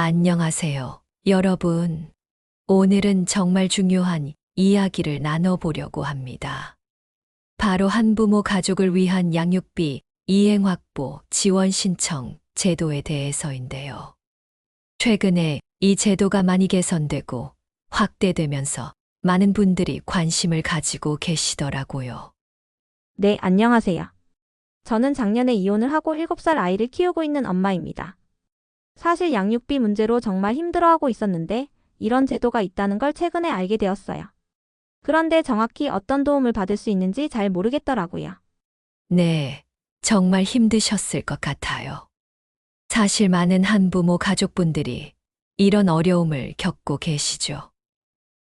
안녕하세요, 여러분. 오늘은 정말 중요한 이야기를 나눠보려고 합니다. 바로 한부모 가족을 위한 양육비 이행 확보 지원 신청 제도에 대해서인데요. 최근에 이 제도가 많이 개선되고 확대되면서 많은 분들이 관심을 가지고 계시더라고요. 네, 안녕하세요. 저는 작년에 이혼을 하고 7살 아이를 키우고 있는 엄마입니다. 사실 양육비 문제로 정말 힘들어하고 있었는데 이런 제도가 있다는 걸 최근에 알게 되었어요. 그런데 정확히 어떤 도움을 받을 수 있는지 잘 모르겠더라고요. 네, 정말 힘드셨을 것 같아요. 사실 많은 한부모 가족분들이 이런 어려움을 겪고 계시죠.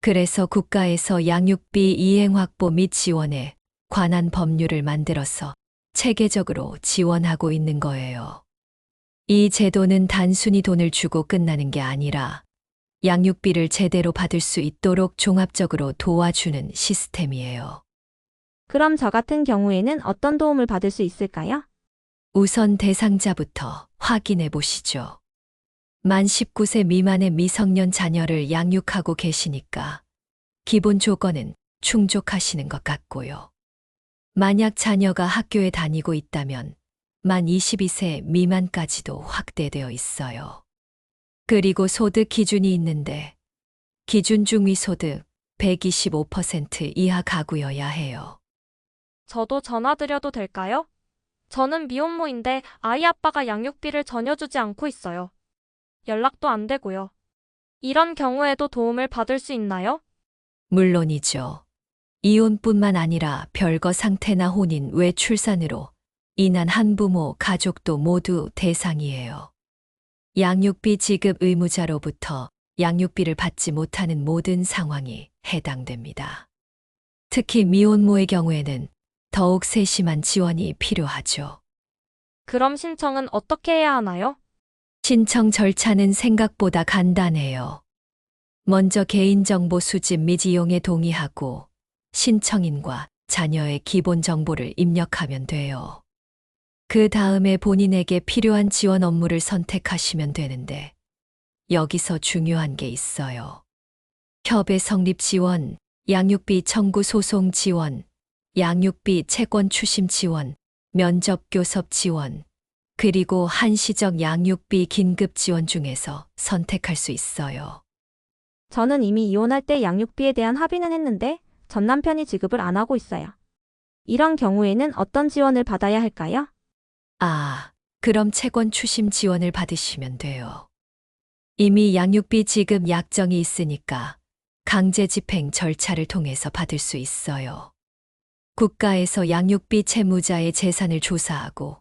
그래서 국가에서 양육비 이행 확보 및 지원에 관한 법률을 만들어서 체계적으로 지원하고 있는 거예요. 이 제도는 단순히 돈을 주고 끝나는 게 아니라 양육비를 제대로 받을 수 있도록 종합적으로 도와주는 시스템이에요. 그럼 저 같은 경우에는 어떤 도움을 받을 수 있을까요? 우선 대상자부터 확인해 보시죠. 만 19세 미만의 미성년 자녀를 양육하고 계시니까 기본 조건은 충족하시는 것 같고요. 만약 자녀가 학교에 다니고 있다면 만 22세 미만까지도 확대되어 있어요. 그리고 소득 기준이 있는데 기준 중위 소득 125% 이하 가구여야 해요. 저도 전화드려도 될까요? 저는 미혼모인데 아이 아빠가 양육비를 전혀 주지 않고 있어요. 연락도 안 되고요. 이런 경우에도 도움을 받을 수 있나요? 물론이죠. 이혼뿐만 아니라 별거 상태나 혼인 외 출산으로 인한 한부모 가족도 모두 대상이에요. 양육비 지급 의무자로부터 양육비를 받지 못하는 모든 상황이 해당됩니다. 특히 미혼모의 경우에는 더욱 세심한 지원이 필요하죠. 그럼 신청은 어떻게 해야 하나요? 신청 절차는 생각보다 간단해요. 먼저 개인정보 수집 및 이용에 동의하고 신청인과 자녀의 기본 정보를 입력하면 돼요. 그 다음에 본인에게 필요한 지원 업무를 선택하시면 되는데 여기서 중요한 게 있어요. 협의 성립 지원, 양육비 청구 소송 지원, 양육비 채권 추심 지원, 면접 교섭 지원, 그리고 한시적 양육비 긴급 지원 중에서 선택할 수 있어요. 저는 이미 이혼할 때 양육비에 대한 합의는 했는데 전 남편이 지급을 안 하고 있어요. 이런 경우에는 어떤 지원을 받아야 할까요? 그럼 채권 추심 지원을 받으시면 돼요. 이미 양육비 지급 약정이 있으니까 강제 집행 절차를 통해서 받을 수 있어요. 국가에서 양육비 채무자의 재산을 조사하고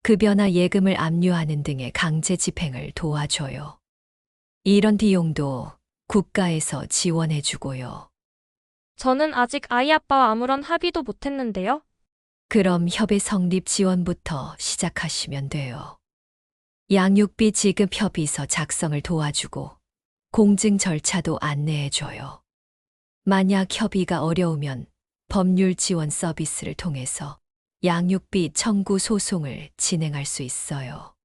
급여나 예금을 압류하는 등의 강제 집행을 도와줘요. 이런 비용도 국가에서 지원해주고요. 저는 아직 아이 아빠와 아무런 합의도 못했는데요. 그럼 협의 성립 지원부터 시작하시면 돼요. 양육비 지급 협의서 작성을 도와주고 공증 절차도 안내해줘요. 만약 협의가 어려우면 법률 지원 서비스를 통해서 양육비 청구 소송을 진행할 수 있어요.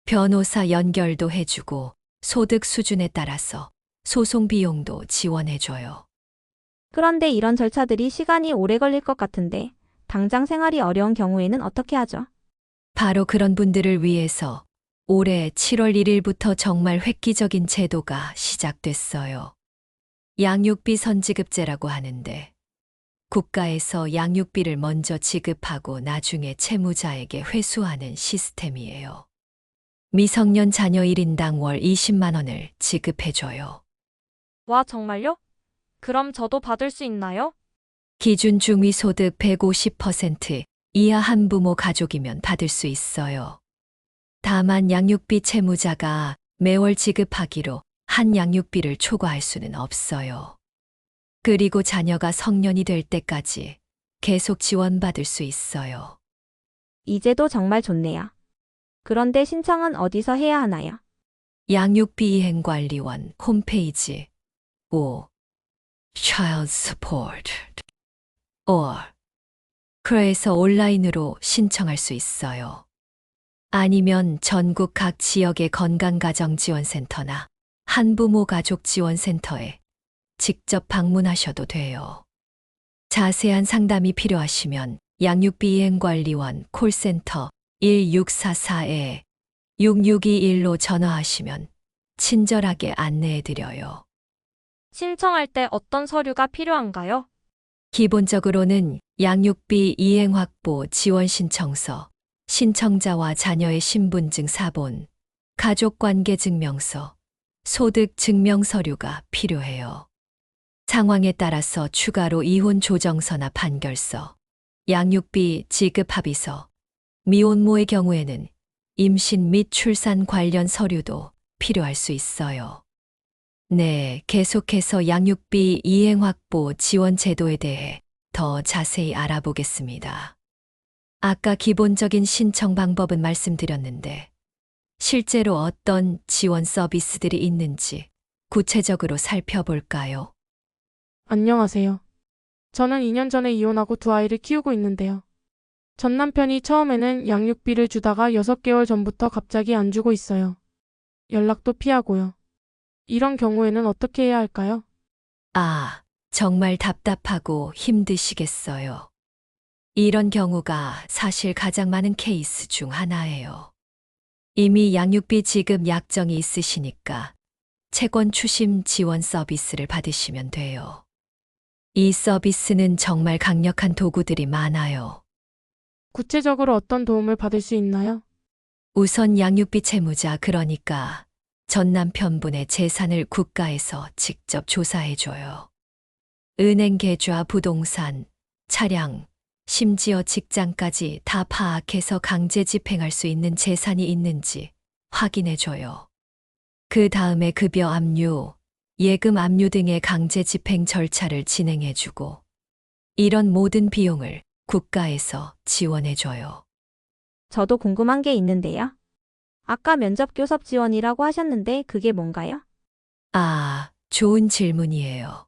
변호사 연결도 해주고 소득 수준에 따라서 소송 비용도 지원해줘요. 그런데 이런 절차들이 시간이 오래 걸릴 것 같은데 당장 생활이 어려운 경우에는 어떻게 하죠? 바로 그런 분들을 위해서 올해 7월 1일부터 정말 획기적인 제도가 시작됐어요. 양육비 선지급제라고 하는데 국가에서 양육비를 먼저 지급하고 나중에 채무자에게 회수하는 시스템이에요. 미성년 자녀 1인당 월 20만 원을 지급해줘요. 와, 정말요? 그럼 저도 받을 수 있나요? 기준 중위 소득 150% 이하 한부모 가족이면 받을 수 있어요. 다만 양육비 채무자가 매월 지급하기로 한 양육비를 초과할 수는 없어요. 그리고 자녀가 성년이 될 때까지 계속 지원받을 수 있어요. 이 제도 정말 좋네요. 그런데 신청은 어디서 해야 하나요? 양육비 이행관리원 홈페이지 5. Child Support or 그래서 온라인으로 신청할 수 있어요. 아니면 전국 각 지역의 건강가정지원센터나 한부모 가족지원센터에 직접 방문하셔도 돼요. 자세한 상담이 필요하시면 양육비 이행관리원 콜센터 1644-6621로 전화하시면 친절하게 안내해드려요. 신청할 때 어떤 서류가 필요한가요? 기본적으로는 양육비 이행 확보 지원 신청서, 신청자와 자녀의 신분증 사본, 가족관계 증명서, 소득 증명 서류가 필요해요. 상황에 따라서 추가로 이혼 조정서나 판결서, 양육비 지급 합의서, 미혼모의 경우에는 임신 및 출산 관련 서류도 필요할 수 있어요. 네, 계속해서 양육비 이행 확보 지원 제도에 대해 더 자세히 알아보겠습니다. 아까 기본적인 신청 방법은 말씀드렸는데, 실제로 어떤 지원 서비스들이 있는지 구체적으로 살펴볼까요? 안녕하세요. 저는 2년 전에 이혼하고 두 아이를 키우고 있는데요. 전 남편이 처음에는 양육비를 주다가 6개월 전부터 갑자기 안 주고 있어요. 연락도 피하고요. 이런 경우에는 어떻게 해야 할까요? 아, 정말 답답하고 힘드시겠어요. 이런 경우가 사실 가장 많은 케이스 중 하나예요. 이미 양육비 지급 약정이 있으시니까 채권 추심 지원 서비스를 받으시면 돼요. 이 서비스는 정말 강력한 도구들이 많아요. 구체적으로 어떤 도움을 받을 수 있나요? 우선 양육비 채무자, 그러니까 전 남편분의 재산을 국가에서 직접 조사해줘요. 은행 계좌, 부동산, 차량, 심지어 직장까지 다 파악해서 강제 집행할 수 있는 재산이 있는지 확인해줘요. 그 다음에 급여 압류, 예금 압류 등의 강제 집행 절차를 진행해주고, 이런 모든 비용을 국가에서 지원해줘요. 저도 궁금한 게 있는데요. 아까 면접교섭 지원이라고 하셨는데 그게 뭔가요? 아, 좋은 질문이에요.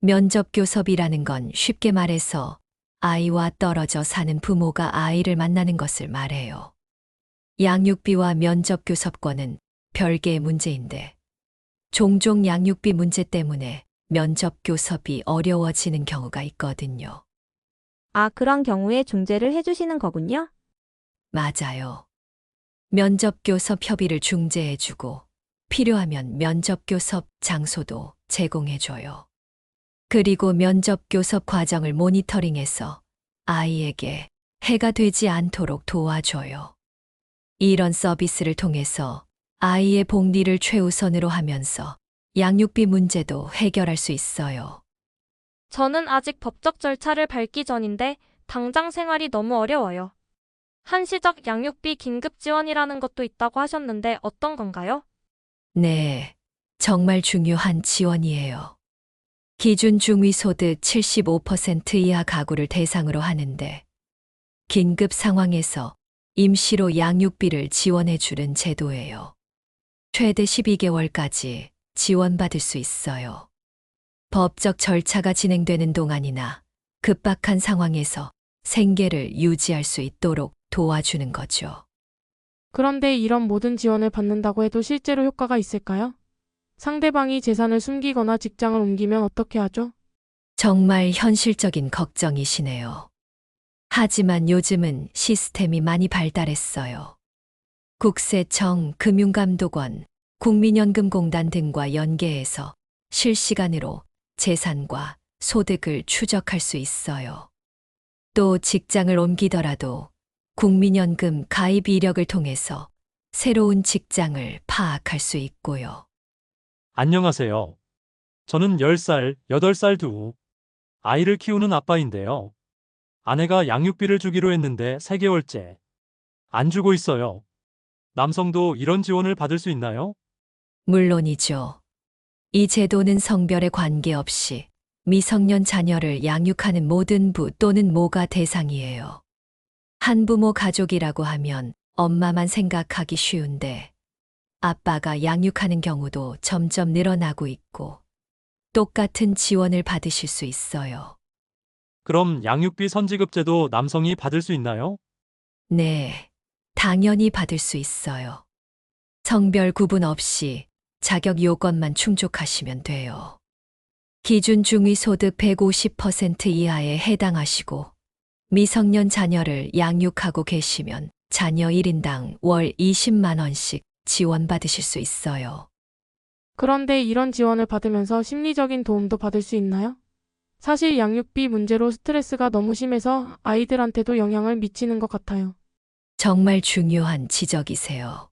면접교섭이라는 건 쉽게 말해서 아이와 떨어져 사는 부모가 아이를 만나는 것을 말해요. 양육비와 면접교섭과는 별개의 문제인데, 종종 양육비 문제 때문에 면접교섭이 어려워지는 경우가 있거든요. 아, 그런 경우에 중재를 해주시는 거군요. 맞아요. 면접교섭 협의를 중재해주고, 필요하면 면접교섭 장소도 제공해줘요. 그리고 면접교섭 과정을 모니터링해서 아이에게 해가 되지 않도록 도와줘요. 이런 서비스를 통해서 아이의 복리를 최우선으로 하면서 양육비 문제도 해결할 수 있어요. 저는 아직 법적 절차를 밟기 전인데 당장 생활이 너무 어려워요. 한시적 양육비 긴급 지원이라는 것도 있다고 하셨는데 어떤 건가요? 네, 정말 중요한 지원이에요. 기준 중위소득 75% 이하 가구를 대상으로 하는데, 긴급 상황에서 임시로 양육비를 지원해주는 제도예요. 최대 12개월까지 지원받을 수 있어요. 법적 절차가 진행되는 동안이나 급박한 상황에서 생계를 유지할 수 있도록 도와주는 거죠. 그런데 이런 모든 지원을 받는다고 해도 실제로 효과가 있을까요? 상대방이 재산을 숨기거나 직장을 옮기면 어떻게 하죠? 정말 현실적인 걱정이시네요. 하지만 요즘은 시스템이 많이 발달했어요. 국세청, 금융감독원, 국민연금공단 등과 연계해서 실시간으로 재산과 소득을 추적할 수 있어요. 또 직장을 옮기더라도 국민연금 가입 이력을 통해서 새로운 직장을 파악할 수 있고요. 안녕하세요. 저는 10살, 8살 두 아이를 키우는 아빠인데요. 아내가 양육비를 주기로 했는데 3개월째 안 주고 있어요. 남성도 이런 지원을 받을 수 있나요? 물론이죠. 이 제도는 성별에 관계없이 미성년 자녀를 양육하는 모든 부 또는 모가 대상이에요. 한부모 가족이라고 하면 엄마만 생각하기 쉬운데, 아빠가 양육하는 경우도 점점 늘어나고 있고, 똑같은 지원을 받으실 수 있어요. 그럼 양육비 선지급제도 남성이 받을 수 있나요? 네. 당연히 받을 수 있어요. 성별 구분 없이 자격 요건만 충족하시면 돼요. 기준 중위소득 150% 이하에 해당하시고 미성년 자녀를 양육하고 계시면 자녀 1인당 월 20만 원씩 지원받으실 수 있어요. 그런데 이런 지원을 받으면서 심리적인 도움도 받을 수 있나요? 사실 양육비 문제로 스트레스가 너무 심해서 아이들한테도 영향을 미치는 것 같아요. 정말 중요한 지적이세요.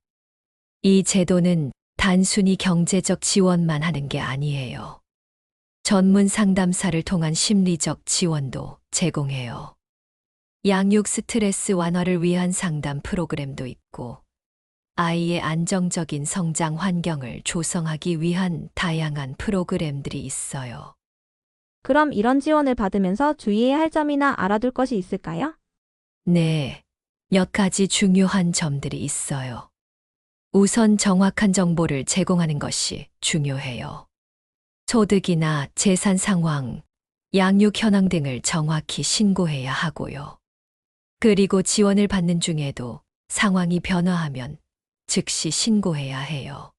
이 제도는 단순히 경제적 지원만 하는 게 아니에요. 전문 상담사를 통한 심리적 지원도 제공해요. 양육 스트레스 완화를 위한 상담 프로그램도 있고, 아이의 안정적인 성장 환경을 조성하기 위한 다양한 프로그램들이 있어요. 그럼 이런 지원을 받으면서 주의해야 할 점이나 알아둘 것이 있을까요? 네, 몇 가지 중요한 점들이 있어요. 우선 정확한 정보를 제공하는 것이 중요해요. 소득이나 재산 상황, 양육 현황 등을 정확히 신고해야 하고요. 그리고 지원을 받는 중에도 상황이 변화하면 즉시 신고해야 해요.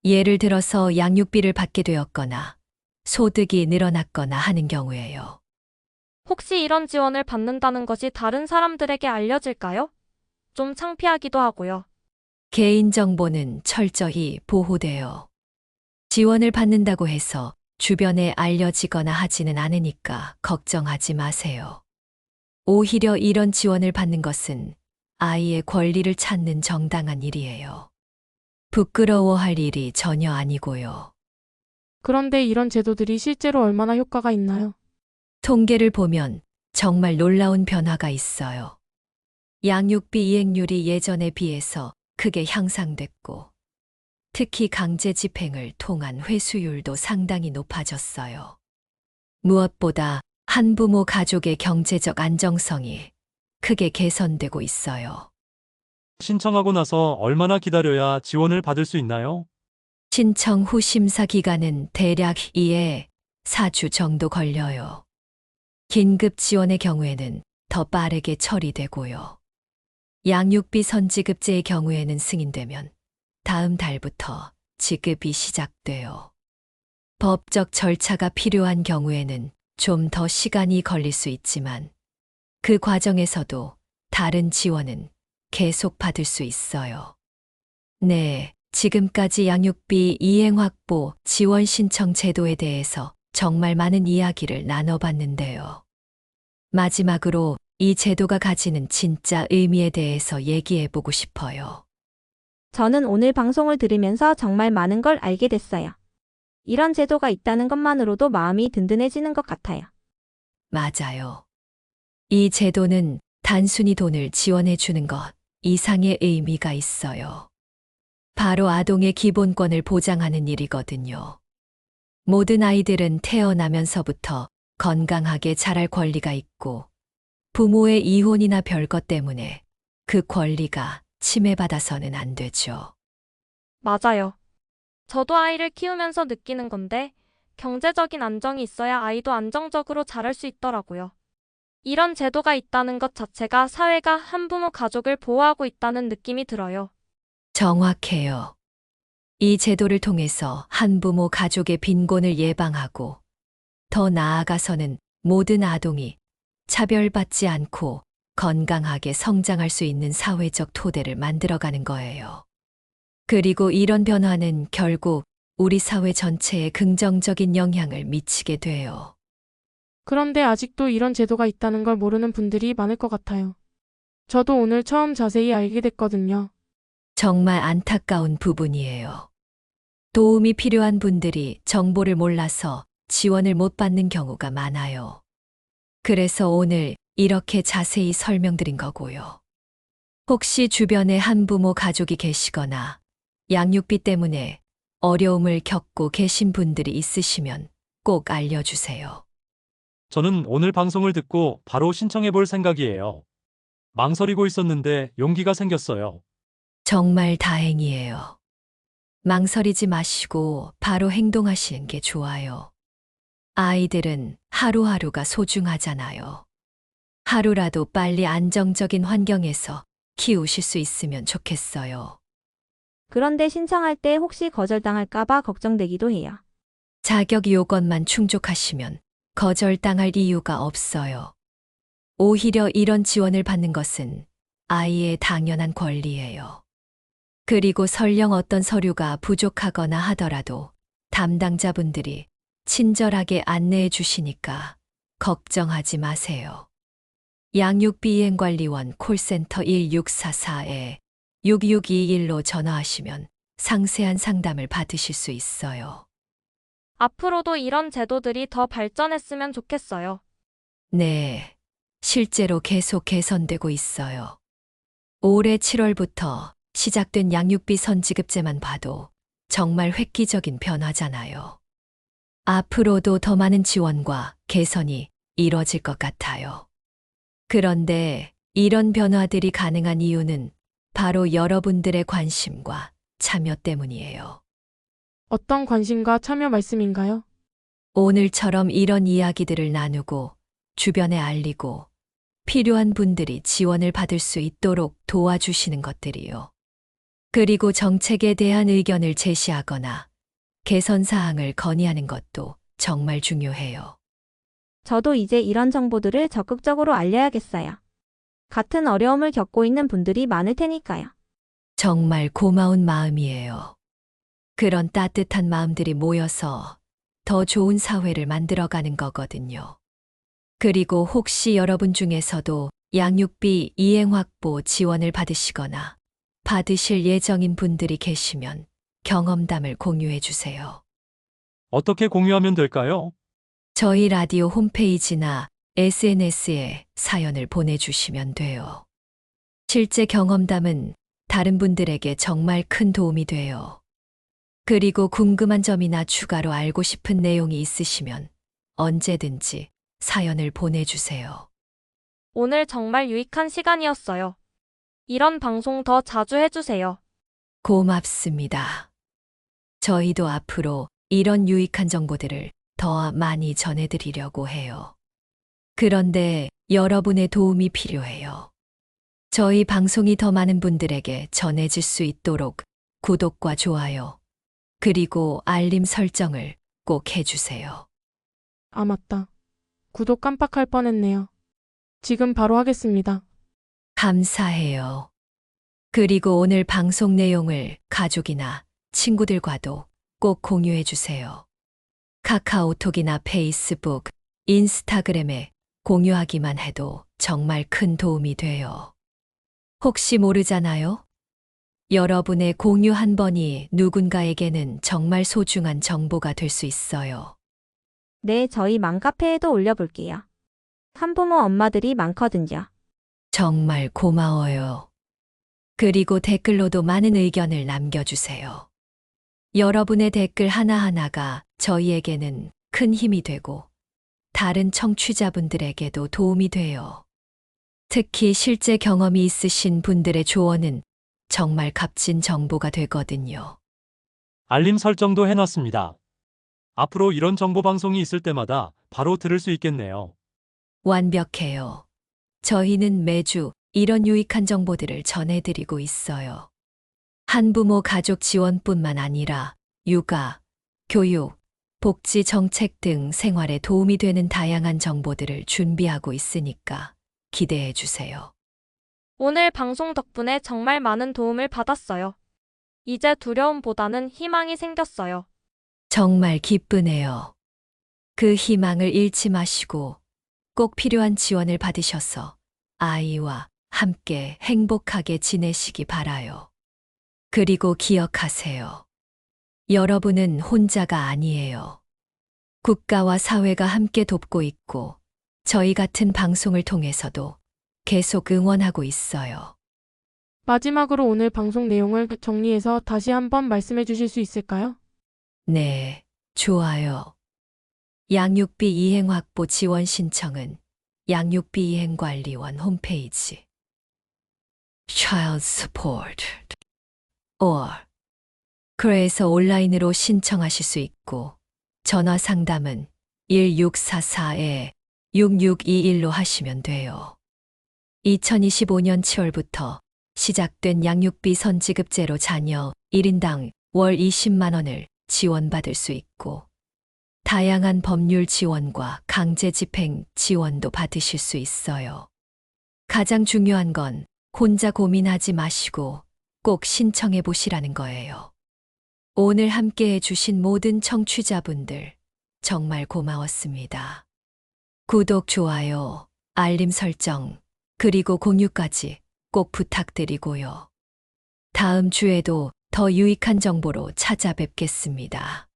예를 들어서 양육비를 받게 되었거나 소득이 늘어났거나 하는 경우에요. 혹시 이런 지원을 받는다는 것이 다른 사람들에게 알려질까요? 좀 창피하기도 하고요. 개인정보는 철저히 보호돼요. 지원을 받는다고 해서 주변에 알려지거나 하지는 않으니까 걱정하지 마세요. 오히려 이런 지원을 받는 것은 아이의 권리를 찾는 정당한 일이에요. 부끄러워할 일이 전혀 아니고요. 그런데 이런 제도들이 실제로 얼마나 효과가 있나요? 통계를 보면 정말 놀라운 변화가 있어요. 양육비 이행률이 예전에 비해서 크게 향상됐고, 특히 강제 집행을 통한 회수율도 상당히 높아졌어요. 무엇보다 한부모 가족의 경제적 안정성이 크게 개선되고 있어요. 신청하고 나서 얼마나 기다려야 지원을 받을 수 있나요? 신청 후 심사 기간은 대략 2에 4주 정도 걸려요. 긴급 지원의 경우에는 더 빠르게 처리되고요. 양육비 선지급제의 경우에는 승인되면 다음 달부터 지급이 시작돼요. 법적 절차가 필요한 경우에는 좀 더 시간이 걸릴 수 있지만 그 과정에서도 다른 지원은 계속 받을 수 있어요. 네, 지금까지 양육비 이행 확보 지원 신청 제도에 대해서 정말 많은 이야기를 나눠봤는데요. 마지막으로 이 제도가 가지는 진짜 의미에 대해서 얘기해보고 싶어요. 저는 오늘 방송을 들으면서 정말 많은 걸 알게 됐어요. 이런 제도가 있다는 것만으로도 마음이 든든해지는 것 같아요. 맞아요. 이 제도는 단순히 돈을 지원해 주는 것 이상의 의미가 있어요. 바로 아동의 기본권을 보장하는 일이거든요. 모든 아이들은 태어나면서부터 건강하게 자랄 권리가 있고, 부모의 이혼이나 별것 때문에 그 권리가 침해받아서는 안 되죠. 맞아요. 저도 아이를 키우면서 느끼는 건데, 경제적인 안정이 있어야 아이도 안정적으로 자랄 수 있더라고요. 이런 제도가 있다는 것 자체가 사회가 한부모 가족을 보호하고 있다는 느낌이 들어요. 정확해요. 이 제도를 통해서 한부모 가족의 빈곤을 예방하고, 더 나아가서는 모든 아동이 차별받지 않고 건강하게 성장할 수 있는 사회적 토대를 만들어가는 거예요. 그리고 이런 변화는 결국 우리 사회 전체에 긍정적인 영향을 미치게 돼요. 그런데 아직도 이런 제도가 있다는 걸 모르는 분들이 많을 것 같아요. 저도 오늘 처음 자세히 알게 됐거든요. 정말 안타까운 부분이에요. 도움이 필요한 분들이 정보를 몰라서 지원을 못 받는 경우가 많아요. 그래서 오늘 이렇게 자세히 설명드린 거고요. 혹시 주변에 한부모 가족이 계시거나 양육비 때문에 어려움을 겪고 계신 분들이 있으시면 꼭 알려주세요. 저는 오늘 방송을 듣고 바로 신청해 볼 생각이에요. 망설이고 있었는데 용기가 생겼어요. 정말 다행이에요. 망설이지 마시고 바로 행동하시는 게 좋아요. 아이들은 하루하루가 소중하잖아요. 하루라도 빨리 안정적인 환경에서 키우실 수 있으면 좋겠어요. 그런데 신청할 때 혹시 거절당할까봐 걱정되기도 해요. 자격 요건만 충족하시면 거절당할 이유가 없어요. 오히려 이런 지원을 받는 것은 아이의 당연한 권리예요. 그리고 설령 어떤 서류가 부족하거나 하더라도 담당자분들이 친절하게 안내해 주시니까 걱정하지 마세요. 양육비이행관리원 콜센터 1644에 6621로 전화하시면 상세한 상담을 받으실 수 있어요. 앞으로도 이런 제도들이 더 발전했으면 좋겠어요. 네, 실제로 계속 개선되고 있어요. 올해 7월부터 시작된 양육비 선지급제만 봐도 정말 획기적인 변화잖아요. 앞으로도 더 많은 지원과 개선이 이뤄질 것 같아요. 그런데 이런 변화들이 가능한 이유는 바로 여러분들의 관심과 참여 때문이에요. 어떤 관심과 참여 말씀인가요? 오늘처럼 이런 이야기들을 나누고 주변에 알리고 필요한 분들이 지원을 받을 수 있도록 도와주시는 것들이요. 그리고 정책에 대한 의견을 제시하거나 개선 사항을 건의하는 것도 정말 중요해요. 저도 이제 이런 정보들을 적극적으로 알려야겠어요. 같은 어려움을 겪고 있는 분들이 많을 테니까요. 정말 고마운 마음이에요. 그런 따뜻한 마음들이 모여서 더 좋은 사회를 만들어가는 거거든요. 그리고 혹시 여러분 중에서도 양육비 이행 확보 지원을 받으시거나 받으실 예정인 분들이 계시면 경험담을 공유해 주세요. 어떻게 공유하면 될까요? 저희 라디오 홈페이지나 SNS에 사연을 보내주시면 돼요. 실제 경험담은 다른 분들에게 정말 큰 도움이 돼요. 그리고 궁금한 점이나 추가로 알고 싶은 내용이 있으시면 언제든지 사연을 보내주세요. 오늘 정말 유익한 시간이었어요. 이런 방송 더 자주 해주세요. 고맙습니다. 저희도 앞으로 이런 유익한 정보들을 더 많이 전해드리려고 해요. 그런데 여러분의 도움이 필요해요. 저희 방송이 더 많은 분들에게 전해질 수 있도록 구독과 좋아요, 그리고 알림 설정을 꼭 해주세요. 아, 맞다. 구독 깜빡할 뻔했네요. 지금 바로 하겠습니다. 감사해요. 그리고 오늘 방송 내용을 가족이나 친구들과도 꼭 공유해 주세요. 카카오톡이나 페이스북, 인스타그램에 공유하기만 해도 정말 큰 도움이 돼요. 혹시 모르잖아요? 여러분의 공유 한 번이 누군가에게는 정말 소중한 정보가 될 수 있어요. 네, 저희 맘카페에도 올려볼게요. 한부모 엄마들이 많거든요. 정말 고마워요. 그리고 댓글로도 많은 의견을 남겨주세요. 여러분의 댓글 하나하나가 저희에게는 큰 힘이 되고 다른 청취자분들에게도 도움이 돼요. 특히 실제 경험이 있으신 분들의 조언은 정말 값진 정보가 되거든요. 알림 설정도 해놨습니다. 앞으로 이런 정보 방송이 있을 때마다 바로 들을 수 있겠네요. 완벽해요. 저희는 매주 이런 유익한 정보들을 전해드리고 있어요. 한부모 가족 지원뿐만 아니라 육아, 교육, 복지 정책 등 생활에 도움이 되는 다양한 정보들을 준비하고 있으니까 기대해 주세요. 오늘 방송 덕분에 정말 많은 도움을 받았어요. 이제 두려움보다는 희망이 생겼어요. 정말 기쁘네요. 그 희망을 잃지 마시고 꼭 필요한 지원을 받으셔서 아이와 함께 행복하게 지내시기 바라요. 그리고 기억하세요. 여러분은 혼자가 아니에요. 국가와 사회가 함께 돕고 있고 저희 같은 방송을 통해서도 계속 응원하고 있어요. 마지막으로 오늘 방송 내용을 정리해서 다시 한번 말씀해 주실 수 있을까요? 네, 좋아요. 양육비 이행 확보 지원 신청은 양육비 이행관리원 홈페이지 Child Support or 그래서 온라인으로 신청하실 수 있고 전화 상담은 1644-6621로 하시면 돼요. 2025년 7월부터 시작된 양육비 선지급제로 자녀 1인당 월 20만 원을 지원받을 수 있고 다양한 법률 지원과 강제 집행 지원도 받으실 수 있어요. 가장 중요한 건 혼자 고민하지 마시고 꼭 신청해 보시라는 거예요. 오늘 함께 해주신 모든 청취자분들 정말 고마웠습니다. 구독, 좋아요, 알림 설정, 그리고 공유까지 꼭 부탁드리고요. 다음 주에도 더 유익한 정보로 찾아뵙겠습니다.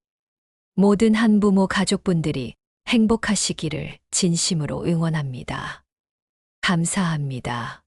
모든 한부모 가족분들이 행복하시기를 진심으로 응원합니다. 감사합니다.